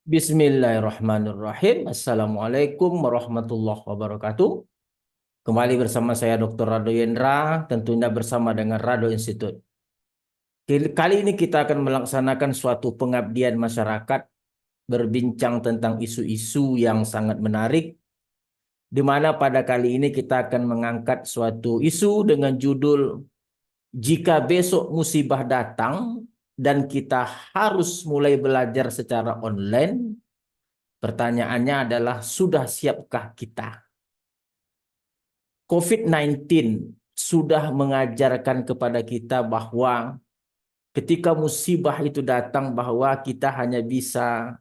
Bismillahirrahmanirrahim. Assalamualaikum warahmatullahi wabarakatuh. Kembali bersama saya Dr. Rado Yendra, tentunya bersama dengan Rado Institute. Kali ini kita akan melaksanakan suatu pengabdian masyarakat, berbincang tentang isu-isu yang sangat menarik, di mana pada kali ini kita akan mengangkat suatu isu dengan judul "Jika besok musibah datang dan kita harus mulai belajar secara online." Pertanyaannya adalah, sudah siapkah kita? COVID-19 sudah mengajarkan kepada kita bahwa ketika musibah itu datang, bahwa kita hanya bisa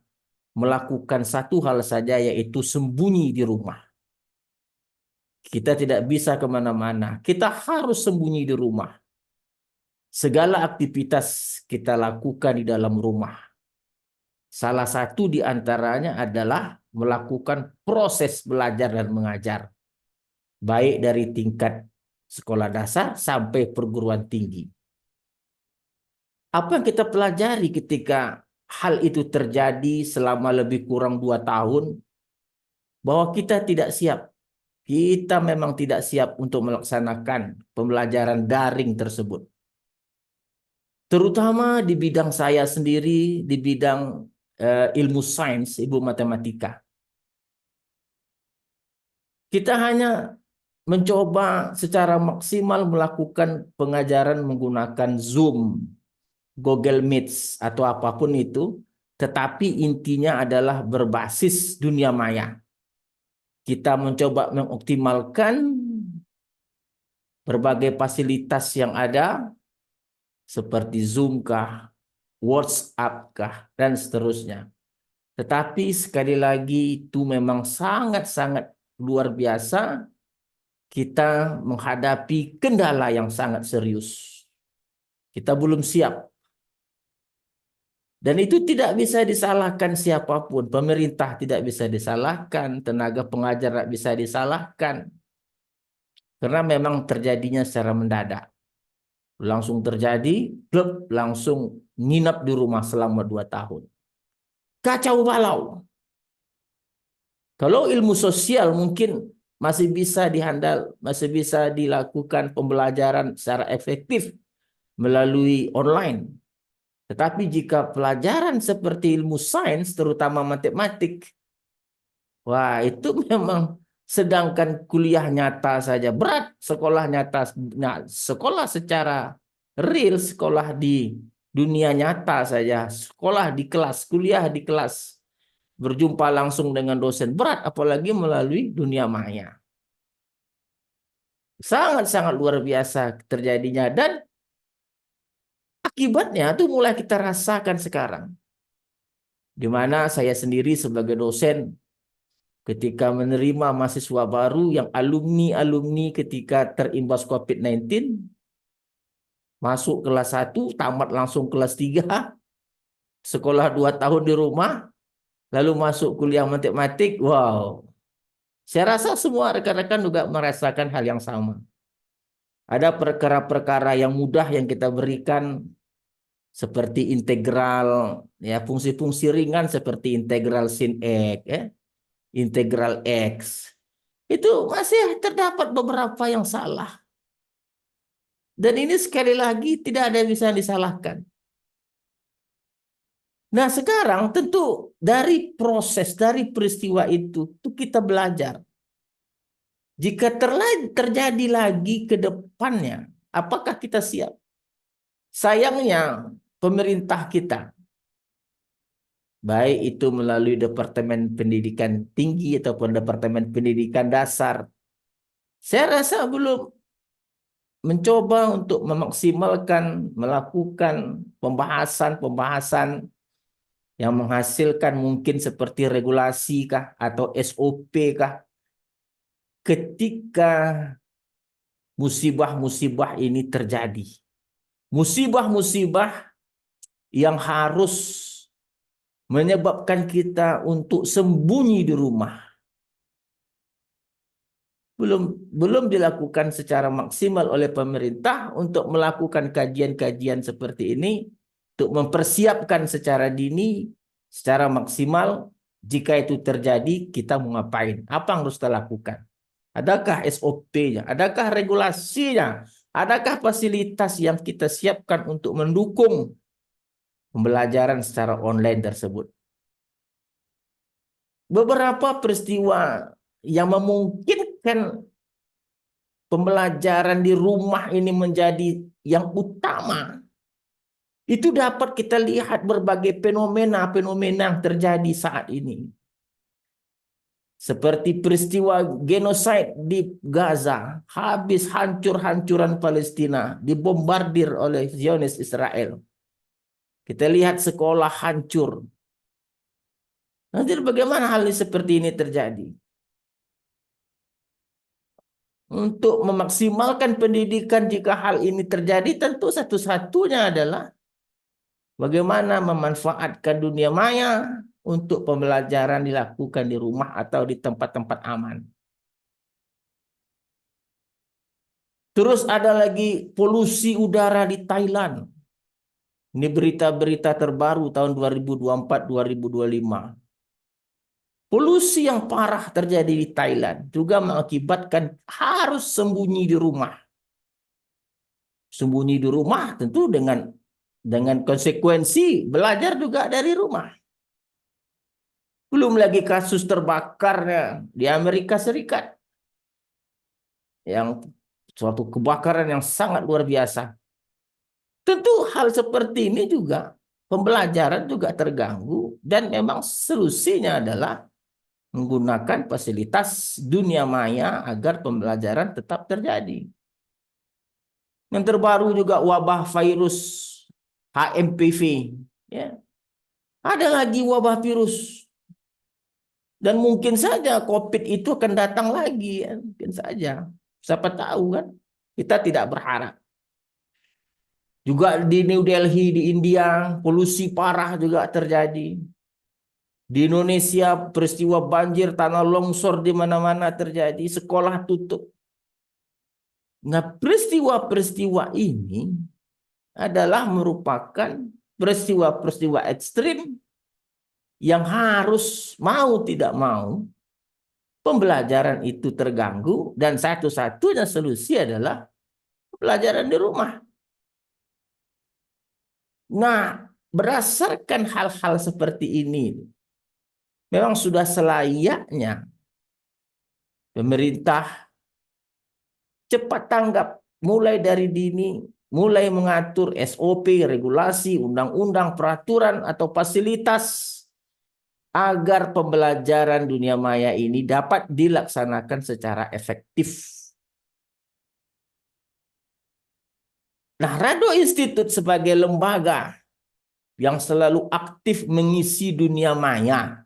melakukan satu hal saja, yaitu sembunyi di rumah. Kita tidak bisa kemana-mana. Kita harus sembunyi di rumah. Segala aktivitas kita lakukan di dalam rumah. Salah satu di antaranya adalah melakukan proses belajar dan mengajar, baik dari tingkat sekolah dasar sampai perguruan tinggi. Apa yang kita pelajari ketika hal itu terjadi selama lebih kurang 2 tahun, bahwa kita tidak siap. Kita memang tidak siap untuk melaksanakan pembelajaran daring tersebut. Terutama di bidang saya sendiri, di bidang ilmu sains, ilmu matematika. Kita hanya mencoba secara maksimal melakukan pengajaran menggunakan Zoom, Google Meet, atau apapun itu, tetapi intinya adalah berbasis dunia maya. Kita mencoba mengoptimalkan berbagai fasilitas yang ada, seperti Zoom kah, WhatsApp kah, dan seterusnya. Tetapi sekali lagi itu memang sangat-sangat luar biasa. Kita menghadapi kendala yang sangat serius. Kita belum siap. Dan itu tidak bisa disalahkan siapapun. Pemerintah tidak bisa disalahkan, tenaga pengajar tidak bisa disalahkan. Karena memang terjadinya secara mendadak. Langsung terjadi, klub langsung nginap di rumah selama 2 tahun. Kacau balau. Kalau ilmu sosial mungkin masih bisa dihandal, masih bisa dilakukan pembelajaran secara efektif melalui online. Tetapi jika pelajaran seperti ilmu sains, terutama matematik, wah itu memang, sedangkan kuliah nyata saja berat, sekolah nyata, sekolah secara real, sekolah di dunia nyata saja, sekolah di kelas, kuliah di kelas, berjumpa langsung dengan dosen berat, apalagi melalui dunia maya. Sangat-sangat luar biasa terjadinya, dan akibatnya itu mulai kita rasakan sekarang. Di mana saya sendiri sebagai dosen, ketika menerima mahasiswa baru yang alumni-alumni ketika terimbas COVID-19, masuk kelas 1, tamat langsung kelas 3, sekolah 2 tahun di rumah, lalu masuk kuliah matematik, wow. Saya rasa semua rekan-rekan juga merasakan hal yang sama. Ada perkara-perkara yang mudah yang kita berikan, seperti integral, ya, fungsi-fungsi ringan seperti integral sin X, ya, integral X. Itu masih terdapat beberapa yang salah. Dan ini sekali lagi tidak ada yang bisa disalahkan. Nah sekarang tentu dari proses, dari peristiwa itu kita belajar. Jika terjadi lagi ke depannya, apakah kita siap? Sayangnya pemerintah kita, baik itu melalui Departemen Pendidikan Tinggi ataupun Departemen Pendidikan Dasar, saya rasa belum mencoba untuk memaksimalkan, melakukan pembahasan-pembahasan yang menghasilkan mungkin seperti regulasi kah atau SOP kah, ketika musibah-musibah ini terjadi. Musibah-musibah yang harus menyebabkan kita untuk sembunyi di rumah. Belum dilakukan secara maksimal oleh pemerintah untuk melakukan kajian-kajian seperti ini, untuk mempersiapkan secara dini, secara maksimal. Jika itu terjadi, kita mau ngapain? Apa yang harus kita lakukan? Adakah SOP-nya? Adakah regulasinya? Adakah fasilitas yang kita siapkan untuk mendukung pembelajaran secara online tersebut? Beberapa peristiwa yang memungkinkan pembelajaran di rumah ini menjadi yang utama, itu dapat kita lihat berbagai fenomena-fenomena yang terjadi saat ini. Seperti peristiwa genosida di Gaza, habis hancur-hancuran Palestina, dibombardir oleh Zionis Israel. Kita lihat sekolah hancur. Nanti bagaimana hal seperti ini terjadi? Untuk memaksimalkan pendidikan jika hal ini terjadi, tentu satu-satunya adalah bagaimana memanfaatkan dunia maya untuk pembelajaran dilakukan di rumah atau di tempat-tempat aman. Terus ada lagi polusi udara di Thailand. Ini berita-berita terbaru tahun 2024-2025. Polusi yang parah terjadi di Thailand juga mengakibatkan harus sembunyi di rumah. Sembunyi di rumah tentu dengan konsekuensi belajar juga dari rumah. Belum lagi kasus terbakarnya di Amerika Serikat, yang suatu kebakaran yang sangat luar biasa. Tentu hal seperti ini juga pembelajaran juga terganggu, dan memang solusinya adalah menggunakan fasilitas dunia maya agar pembelajaran tetap terjadi. Yang terbaru juga wabah virus HMPV. Ya. Ada lagi wabah virus. Dan mungkin saja COVID itu akan datang lagi. Ya. Mungkin saja. Siapa tahu kan. Kita tidak berharap. Juga di New Delhi, di India, polusi parah juga terjadi. Di Indonesia, peristiwa banjir, tanah longsor di mana-mana terjadi. Sekolah tutup. Nah, peristiwa-peristiwa ini adalah merupakan peristiwa-peristiwa ekstrim yang harus mau tidak mau pembelajaran itu terganggu, dan satu-satunya solusi adalah pelajaran di rumah. Nah, berdasarkan hal-hal seperti ini, memang sudah selayaknya pemerintah cepat tanggap mulai dari dini, mulai mengatur SOP, regulasi, undang-undang, peraturan, atau fasilitas agar pembelajaran dunia maya ini dapat dilaksanakan secara efektif. Nah, Rado Institute sebagai lembaga yang selalu aktif mengisi dunia maya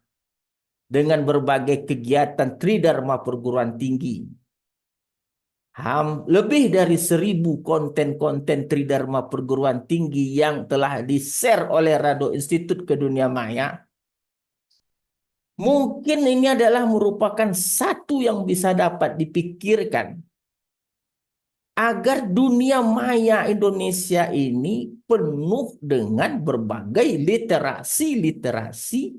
dengan berbagai kegiatan Tridharma perguruan tinggi. Lebih dari 1.000 konten-konten Tridharma perguruan tinggi yang telah di-share oleh Rado Institute ke dunia maya. Mungkin ini adalah merupakan satu yang bisa dapat dipikirkan agar dunia maya Indonesia ini penuh dengan berbagai literasi-literasi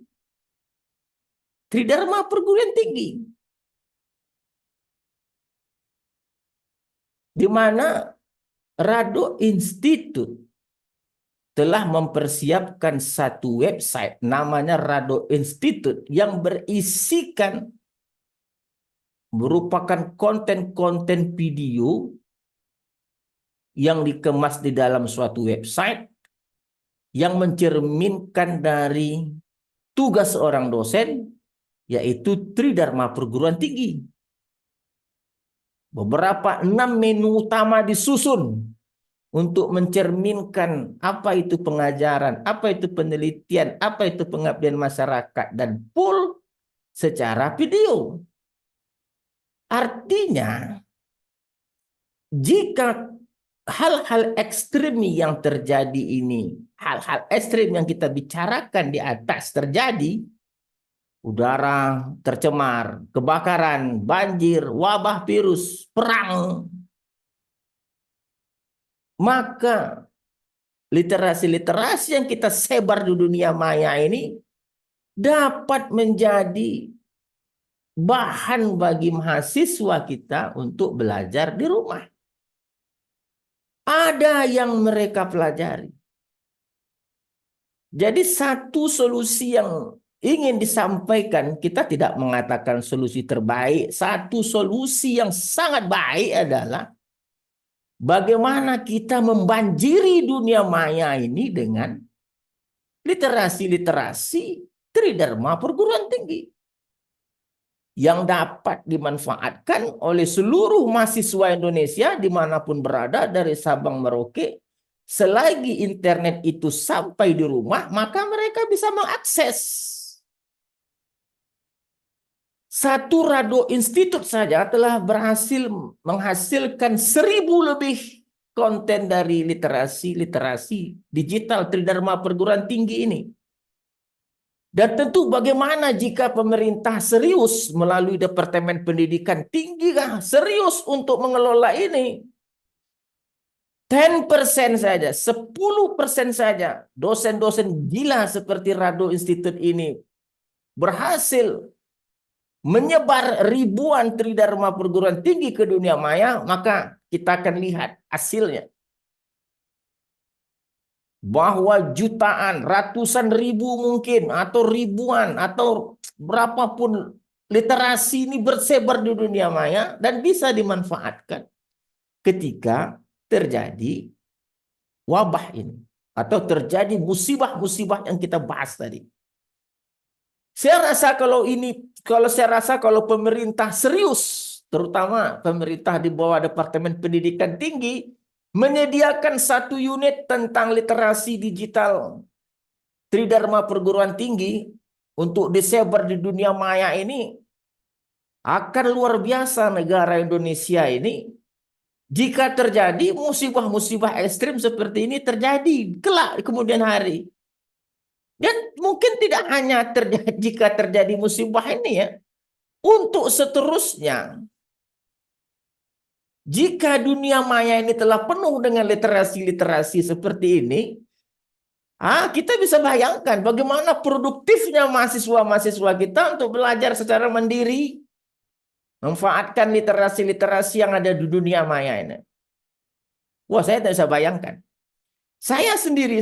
Tridharma perguruan tinggi. Di mana Rado Institute telah mempersiapkan satu website namanya Rado Institute yang berisikan merupakan konten-konten video yang dikemas di dalam suatu website yang mencerminkan dari tugas seorang dosen, yaitu Tridharma perguruan tinggi. Beberapa 6 menu utama disusun untuk mencerminkan apa itu pengajaran, apa itu penelitian, apa itu pengabdian masyarakat, dan full secara video. Artinya, jika hal-hal ekstrim yang terjadi ini, hal-hal ekstrim yang kita bicarakan di atas terjadi, udara tercemar, kebakaran, banjir, wabah virus, perang, maka literasi-literasi yang kita sebar di dunia maya ini dapat menjadi bahan bagi mahasiswa kita untuk belajar di rumah. Ada yang mereka pelajari. Jadi satu solusi yang ingin disampaikan, kita tidak mengatakan solusi terbaik. Satu solusi yang sangat baik adalah bagaimana kita membanjiri dunia maya ini dengan literasi-literasi tridharma perguruan tinggi yang dapat dimanfaatkan oleh seluruh mahasiswa Indonesia dimanapun berada dari Sabang Merauke. Selagi internet itu sampai di rumah, maka mereka bisa mengakses. Satu Rado Institute saja telah berhasil menghasilkan 1.000 lebih konten dari literasi digital tridharma perguruan tinggi ini. Dan tentu bagaimana jika pemerintah serius melalui Departemen Pendidikan Tinggi serius untuk mengelola ini. 10% saja, 10% saja dosen-dosen gila seperti Rado Institute ini berhasil menyebar ribuan tridharma perguruan tinggi ke dunia maya, maka kita akan lihat hasilnya. Bahwa jutaan, ratusan ribu mungkin, atau ribuan, atau berapapun literasi ini bersebar di dunia maya dan bisa dimanfaatkan ketika terjadi wabah ini atau terjadi musibah-musibah yang kita bahas tadi. Saya rasa kalau pemerintah serius, terutama pemerintah di bawah Departemen Pendidikan Tinggi, menyediakan satu unit tentang literasi digital tridharma perguruan tinggi untuk disebar di dunia maya ini, akan luar biasa negara Indonesia ini jika terjadi musibah-musibah ekstrim seperti ini terjadi kelak di kemudian hari. Dan mungkin tidak hanya jika terjadi musibah ini ya, untuk seterusnya. Jika dunia maya ini telah penuh dengan literasi-literasi seperti ini, kita bisa bayangkan bagaimana produktifnya mahasiswa-mahasiswa kita untuk belajar secara mandiri, memanfaatkan literasi-literasi yang ada di dunia maya ini. Wah, saya tidak bisa bayangkan. Saya sendiri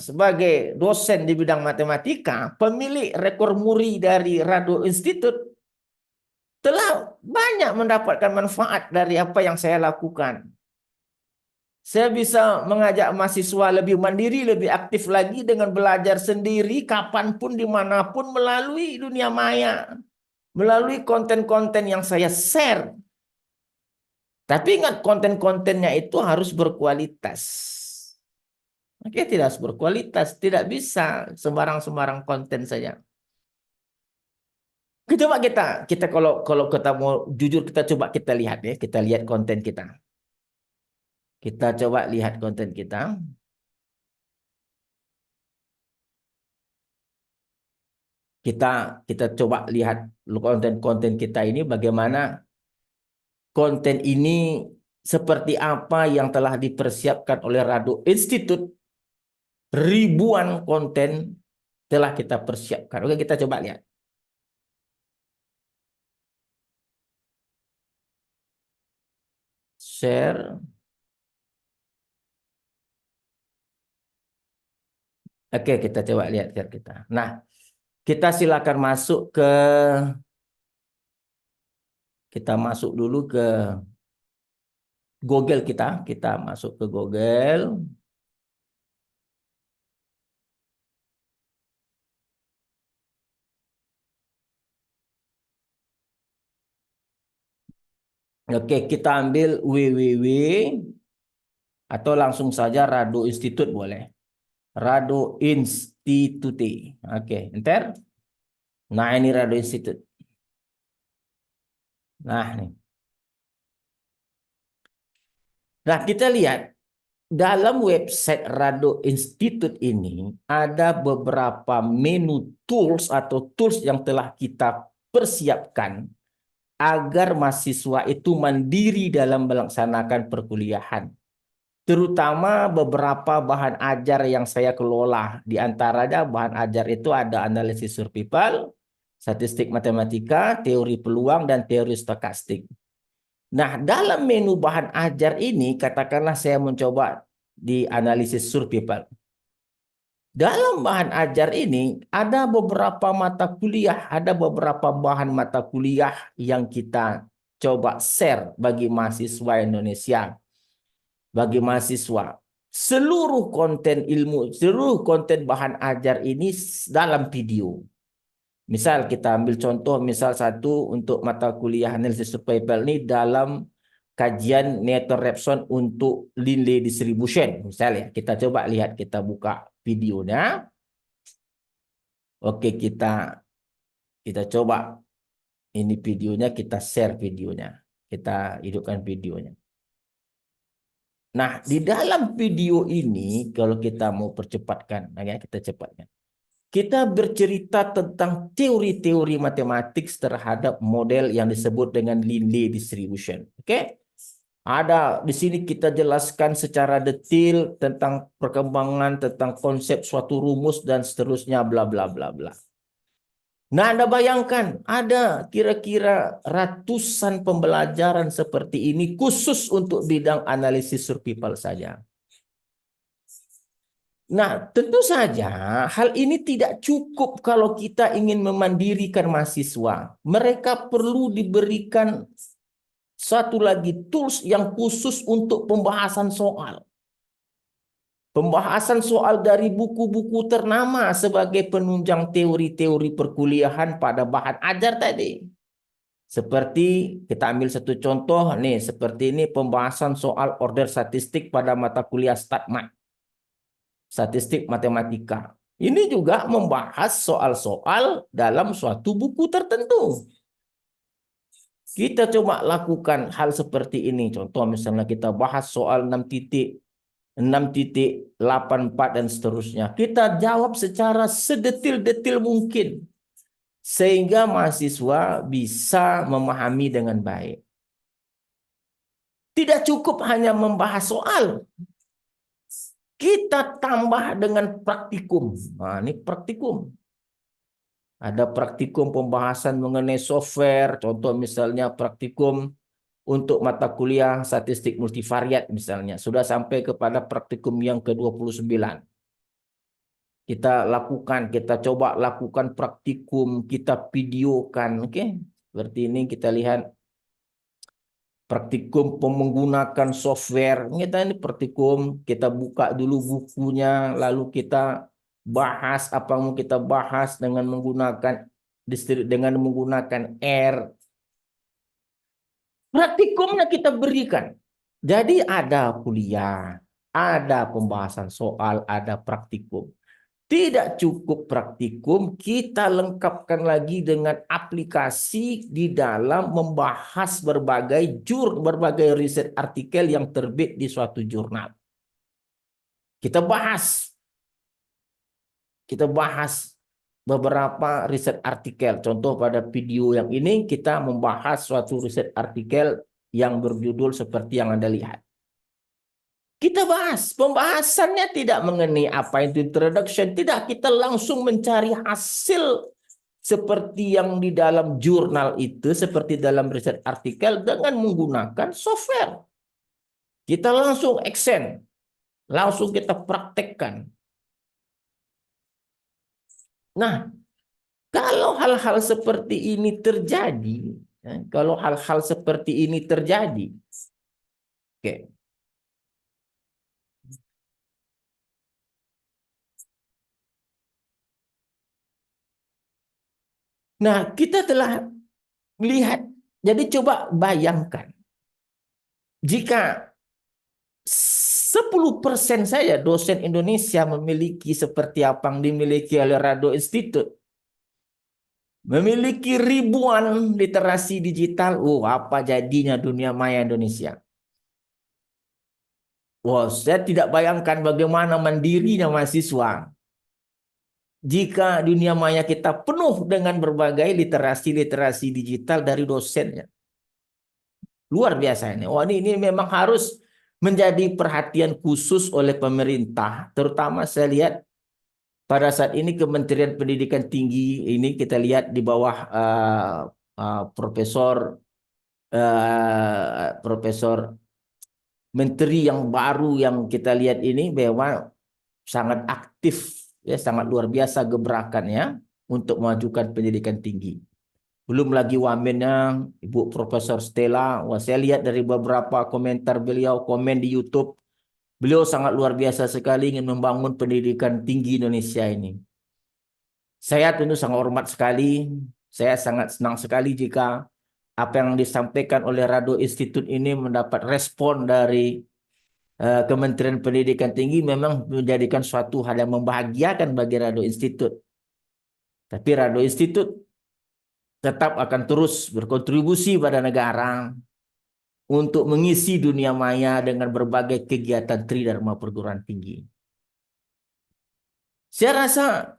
sebagai dosen di bidang matematika, pemilik rekor muri dari Rado Institute, telah banyak mendapatkan manfaat dari apa yang saya lakukan. Saya bisa mengajak mahasiswa lebih mandiri, lebih aktif lagi dengan belajar sendiri, kapanpun, dimanapun, melalui dunia maya. Melalui konten-konten yang saya share. Tapi ingat, konten-kontennya itu harus berkualitas. Oke, tidak harus berkualitas. Tidak bisa sembarang-sembarang konten saja. Coba kita kalau kita mau jujur, kita coba kita lihat ya, kita lihat konten kita. Kita coba lihat konten kita. Kita coba lihat konten-konten kita ini, bagaimana konten ini seperti apa yang telah dipersiapkan oleh Rado Institute. Ribuan konten telah kita persiapkan. Oke, kita coba lihat. Share. Oke, kita coba lihat share kita. Nah, kita silakan masuk kita masuk dulu ke Google kita. Kita masuk ke Google. Oke, kita ambil www atau langsung saja Rado Institute boleh. Rado Institute. Oke, enter. Nah, ini Rado Institute. Nah, nih. Nah, kita lihat dalam website Rado Institute ini ada beberapa menu tools atau tools yang telah kita persiapkan agar mahasiswa itu mandiri dalam melaksanakan perkuliahan. terutama beberapa bahan ajar yang saya kelola. Di antaranya bahan ajar itu ada analisis survival, statistik matematika, teori peluang, dan teori stokastik. Nah, dalam menu bahan ajar ini, katakanlah saya mencoba di analisis survival. Dalam bahan ajar ini, ada beberapa mata kuliah, ada beberapa bahan mata kuliah yang kita coba share bagi mahasiswa Indonesia. Bagi mahasiswa, seluruh konten ilmu, seluruh konten bahan ajar ini dalam video. Misal kita ambil contoh, misal satu untuk mata kuliah analisis survival ini dalam kajian Nathan Raphson untuk Linley distribution. Misalnya, kita coba lihat, kita buka videonya. Oke, kita coba ini videonya, kita share videonya. Kita hidupkan videonya. Nah, di dalam video ini, kalau kita mau percepatkan, ya, kita cepatkan. Kita bercerita tentang teori-teori matematik terhadap model yang disebut dengan Linley distribution. Oke? Ada di sini kita jelaskan secara detail tentang perkembangan, tentang konsep suatu rumus dan seterusnya, bla bla bla bla. Nah, Anda bayangkan ada kira-kira ratusan pembelajaran seperti ini khusus untuk bidang analisis survival saja. Nah, tentu saja hal ini tidak cukup kalau kita ingin memandirikan mahasiswa. Mereka perlu diberikan satu lagi tools yang khusus untuk pembahasan soal. Pembahasan soal dari buku-buku ternama sebagai penunjang teori-teori perkuliahan pada bahan ajar tadi. Seperti kita ambil satu contoh nih, seperti ini pembahasan soal order statistik pada mata kuliah StatMat. Statistik matematika. Ini juga membahas soal-soal dalam suatu buku tertentu. Kita coba lakukan hal seperti ini. Contoh misalnya kita bahas soal 6.84 dan seterusnya. Kita jawab secara sedetil-detil mungkin. Sehingga mahasiswa bisa memahami dengan baik. Tidak cukup hanya membahas soal. Kita tambah dengan praktikum. Nah, ini praktikum. Ada praktikum pembahasan mengenai software. Contoh misalnya praktikum untuk mata kuliah statistik multivariat misalnya. Sudah sampai kepada praktikum yang ke-29. Kita lakukan, kita coba lakukan praktikum, kita videokan, oke? Seperti ini kita lihat praktikum menggunakan software. Kita ini praktikum, kita buka dulu bukunya, lalu kita bahas apa yang mau kita bahas dengan menggunakan R. Praktikumnya kita berikan. Jadi ada kuliah, ada pembahasan soal, ada praktikum. Tidak cukup praktikum, kita lengkapkan lagi dengan aplikasi di dalam membahas berbagai riset artikel yang terbit di suatu jurnal. Kita bahas beberapa riset artikel. Contoh pada video yang ini kita membahas suatu riset artikel yang berjudul seperti yang Anda lihat. Kita bahas, pembahasannya tidak mengenai apa itu introduction, tidak, kita langsung mencari hasil seperti yang di dalam jurnal itu, seperti dalam riset artikel dengan menggunakan software. Kita langsung action, langsung kita praktekkan. Nah, kalau hal-hal seperti ini terjadi, oke. Nah, kita telah melihat, jadi coba bayangkan, jika 10% saja dosen Indonesia memiliki seperti apa yang dimiliki oleh Rado Institute, memiliki ribuan literasi digital, apa jadinya dunia maya Indonesia? Saya tidak bayangkan bagaimana mandirinya mahasiswa jika dunia maya kita penuh dengan berbagai literasi digital dari dosennya. Luar biasa ini. Ini memang harus menjadi perhatian khusus oleh pemerintah, terutama saya lihat pada saat ini Kementerian Pendidikan Tinggi ini kita lihat di bawah Profesor Profesor Menteri yang baru yang kita lihat ini memang sangat aktif, ya, sangat luar biasa gebrakannya untuk memajukan pendidikan tinggi. Belum lagi wamennya Ibu Profesor Stella. Wah, saya lihat dari beberapa komentar beliau, komen di YouTube, beliau sangat luar biasa sekali ingin membangun pendidikan tinggi Indonesia ini. Saya tentu sangat hormat sekali. Saya sangat senang sekali jika apa yang disampaikan oleh Rado Institute ini mendapat respon dari Kementerian Pendidikan Tinggi, memang menjadikan suatu hal yang membahagiakan bagi Rado Institute. Tapi Rado Institute tetap akan terus berkontribusi pada negara untuk mengisi dunia maya dengan berbagai kegiatan Tridharma perguruan tinggi. Saya rasa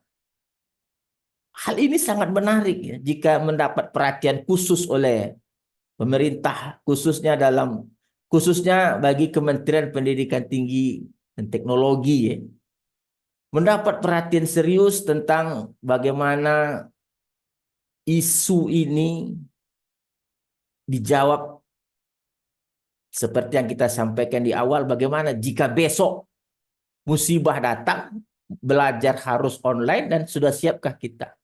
hal ini sangat menarik ya, jika mendapat perhatian khusus oleh pemerintah, khususnya bagi Kementerian Pendidikan Tinggi dan Teknologi ya, mendapat perhatian serius tentang bagaimana isu ini dijawab seperti yang kita sampaikan di awal, bagaimana jika besok musibah datang, belajar harus online dan sudah siapkah kita?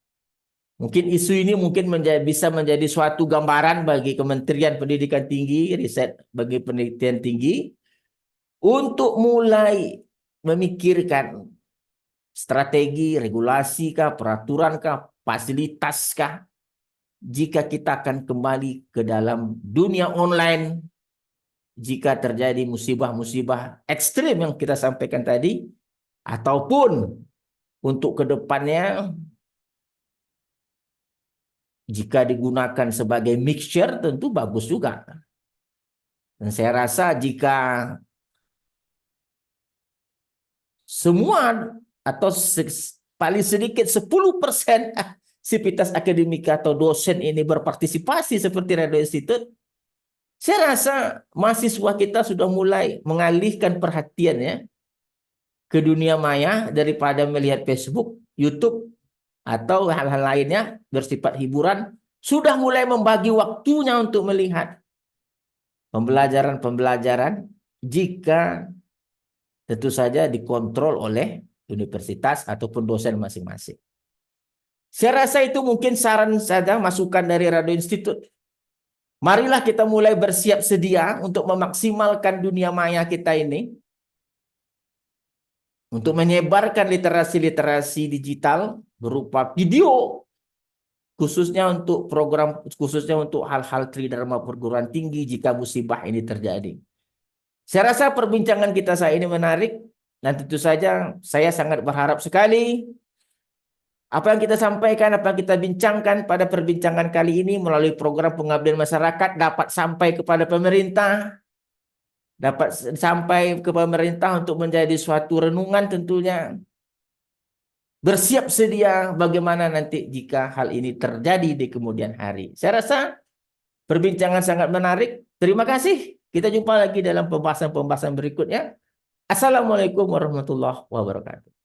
Mungkin isu ini mungkin bisa menjadi suatu gambaran bagi Kementerian Pendidikan Tinggi, riset bagi penelitian tinggi, untuk mulai memikirkan strategi, regulasi kah, peraturan kah, fasilitas kah, jika kita akan kembali ke dalam dunia online, jika terjadi musibah-musibah ekstrim yang kita sampaikan tadi, ataupun untuk kedepannya, jika digunakan sebagai mixture tentu bagus juga. Dan saya rasa jika semua atau paling sedikit 10% sivitas akademika atau dosen ini berpartisipasi seperti Radio Institute, saya rasa mahasiswa kita sudah mulai mengalihkan perhatiannya ke dunia maya daripada melihat Facebook, YouTube, atau hal-hal lainnya bersifat hiburan, sudah mulai membagi waktunya untuk melihat pembelajaran-pembelajaran jika tentu saja dikontrol oleh universitas ataupun dosen masing-masing. Saya rasa itu mungkin saran saja, masukan dari Radio Institute. Marilah kita mulai bersiap sedia untuk memaksimalkan dunia maya kita ini, untuk menyebarkan literasi-literasi digital berupa video, khususnya untuk hal-hal Tridharma perguruan tinggi jika musibah ini terjadi. Saya rasa perbincangan kita saat ini menarik, dan tentu saja saya sangat berharap sekali apa yang kita sampaikan, apa yang kita bincangkan pada perbincangan kali ini melalui program pengabdian masyarakat dapat sampai kepada pemerintah, dapat sampai ke pemerintah untuk menjadi suatu renungan tentunya. Bersiap sedia bagaimana nanti jika hal ini terjadi di kemudian hari. Saya rasa perbincangan sangat menarik. Terima kasih. Kita jumpa lagi dalam pembahasan-pembahasan berikutnya. Assalamualaikum warahmatullahi wabarakatuh.